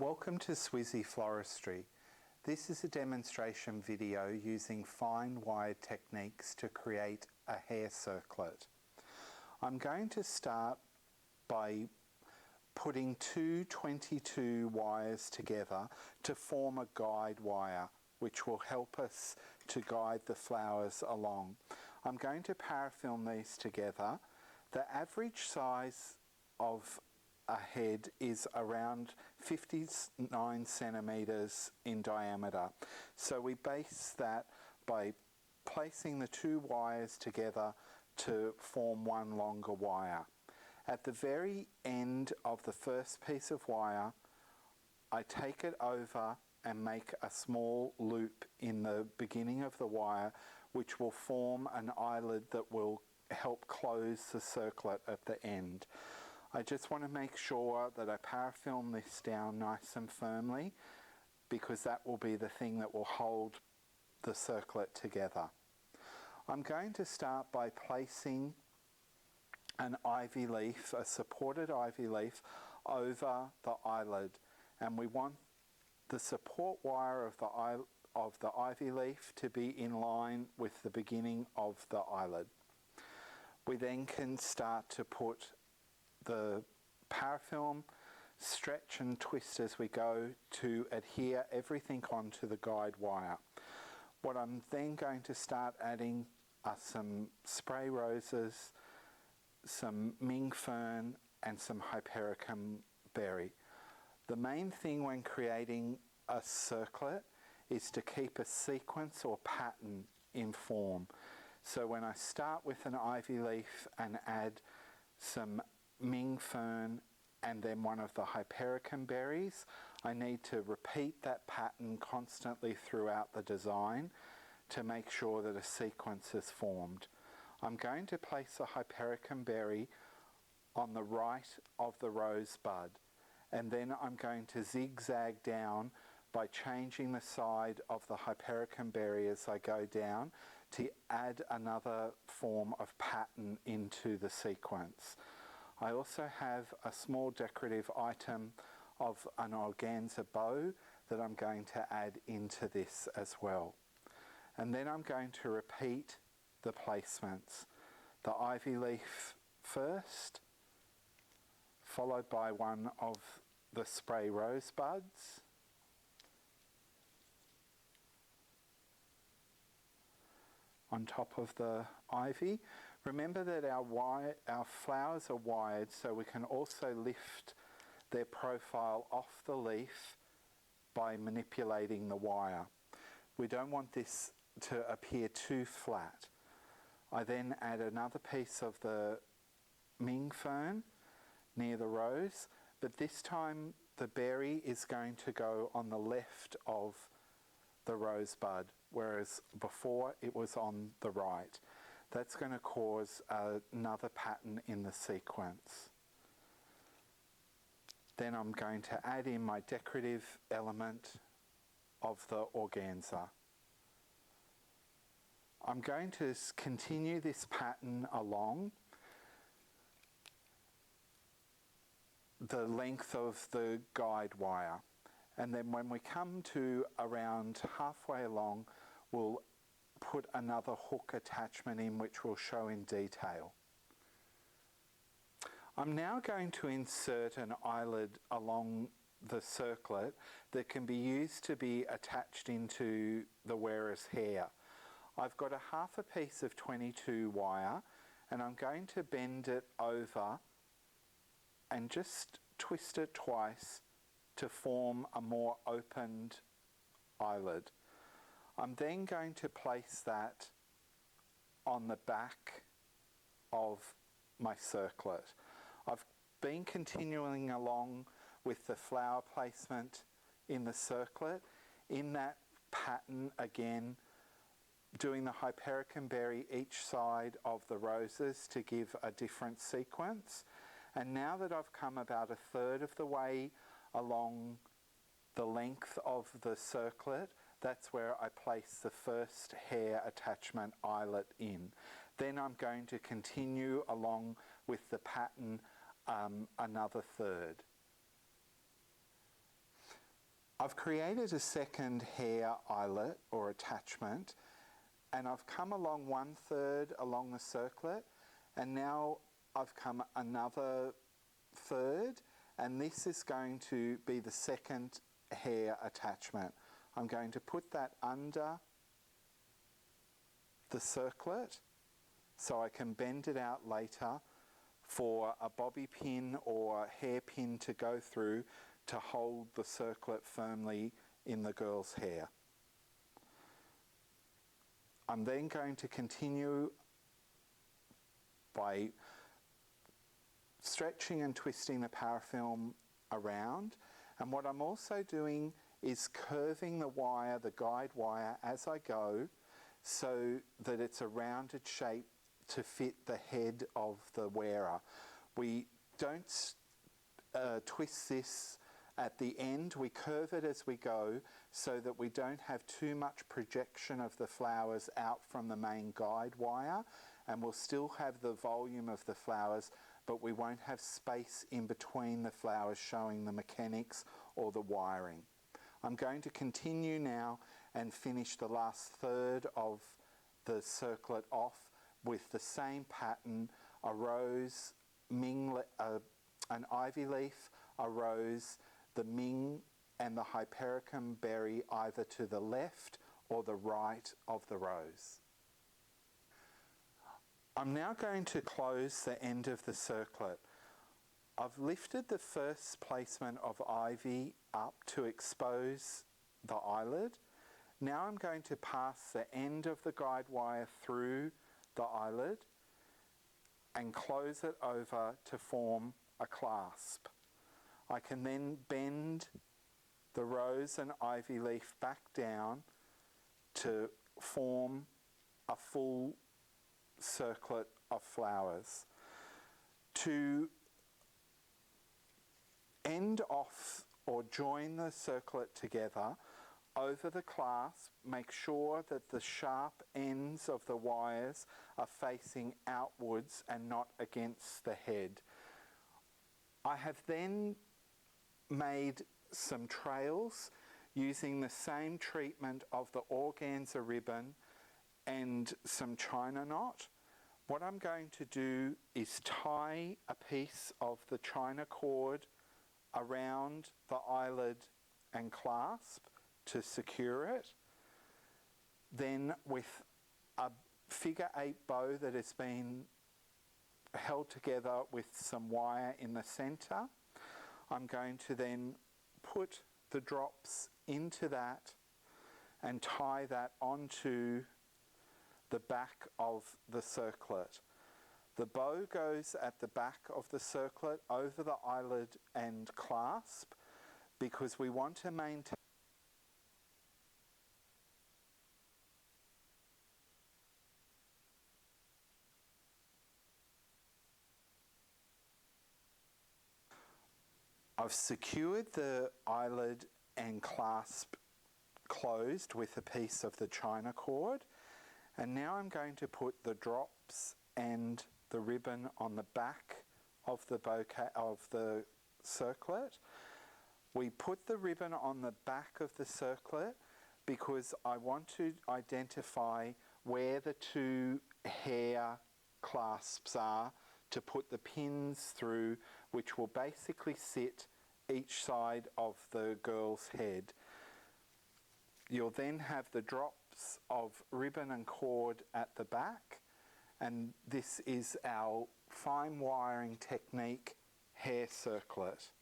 Welcome to SWSi Floristry. This is a demonstration video using fine wire techniques to create a hair circlet. I'm going to start by putting two 22 wires together to form a guide wire, which will help us to guide the flowers along. I'm going to parafilm these together. The average size of a head is around 59 centimeters in diameter. So we base that by placing the two wires together to form one longer wire. At the very end of the first piece of wire, I take it over and make a small loop in the beginning of the wire, which will form an eyelid that will help close the circlet at the end. I just want to make sure that I parafilm this down nice and firmly, because that will be the thing that will hold the circlet together. I'm going to start by placing an ivy leaf, a supported ivy leaf, over the eyelid, and we want the support wire of the ivy leaf to be in line with the beginning of the eyelid. We then can start to put the parafilm, stretch and twist as we go to adhere everything onto the guide wire. What I'm then going to start adding are some spray roses, some Ming fern and some hypericum berry. The main thing when creating a circlet is to keep a sequence or pattern in form. So when I start with an ivy leaf and add some Ming fern and then one of the hypericum berries, I need to repeat that pattern constantly throughout the design to make sure that a sequence is formed. I'm going to place a hypericum berry on the right of the rose bud, and then I'm going to zigzag down by changing the side of the hypericum berry as I go down to add another form of pattern into the sequence. I also have a small decorative item of an organza bow that I'm going to add into this as well. And then I'm going to repeat the placements. The ivy leaf first, followed by one of the spray rosebuds, on top of the ivy. Remember that our flowers are wired, so we can also lift their profile off the leaf by manipulating the wire. We don't want this to appear too flat. I then add another piece of the Ming fern near the rose, but this time the berry is going to go on the left of the rosebud, whereas before it was on the right. That's going to cause another pattern in the sequence. Then I'm going to add in my decorative element of the organza. I'm going to continue this pattern along the length of the guide wire. And then when we come to around halfway along, we'll put another hook attachment in, which we'll show in detail. I'm now going to insert an eyelid along the circlet that can be used to be attached into the wearer's hair. I've got half a piece of 22 wire, and I'm going to bend it over and just twist it twice to form a more opened eyelid. I'm then going to place that on the back of my circlet. I've been continuing along with the flower placement in the circlet. In that pattern again, doing the hypericum berry each side of the roses to give a different sequence. And now that I've come about a third of the way along the length of the circlet, that's where I place the first hair attachment eyelet in. Then I'm going to continue along with the pattern another third. I've created a second hair eyelet or attachment, and I've come along 1/3 along the circlet, and now I've come another third, and this is going to be the second hair attachment. I'm going to put that under the circlet so I can bend it out later for a bobby pin or hairpin to go through to hold the circlet firmly in the girl's hair. I'm then going to continue by stretching and twisting the parafilm around, and what I'm also doing is curving the wire, the guide wire, as I go so that it's a rounded shape to fit the head of the wearer. We don't twist this at the end, we curve it as we go so that we don't have too much projection of the flowers out from the main guide wire, and we'll still have the volume of the flowers, but we won't have space in between the flowers showing the mechanics or the wiring. I'm going to continue now and finish the last third of the circlet off with the same pattern: a rose, an ivy leaf, a rose, the ming and the hypericum berry either to the left or the right of the rose. I'm now going to close the end of the circlet. I've lifted the first placement of ivy up to expose the eyelid. Now I'm going to pass the end of the guide wire through the eyelid and close it over to form a clasp. I can then bend the rose and ivy leaf back down to form a full circlet of flowers. To end off or join the circlet together over the clasp, make sure that the sharp ends of the wires are facing outwards and not against the head. I have then made some trails using the same treatment of the organza ribbon and some china knot. What I'm going to do is tie a piece of the china cord around the eyelid and clasp to secure it. Then with a figure 8 bow that has been held together with some wire in the center, I'm going to then put the drops into that and tie that onto the back of the circlet. The bow goes at the back of the circlet over the eyelid and clasp because we want to maintain I've secured the eyelid and clasp closed with a piece of the china cord, and now I'm going to put the drops and the ribbon on the back of the bouquet of the circlet. We put the ribbon on the back of the circlet because I want to identify where the two hair clasps are to put the pins through, which will basically sit each side of the girl's head. You'll then have the drops of ribbon and cord at the back, and this is our fine wiring technique hair circlet.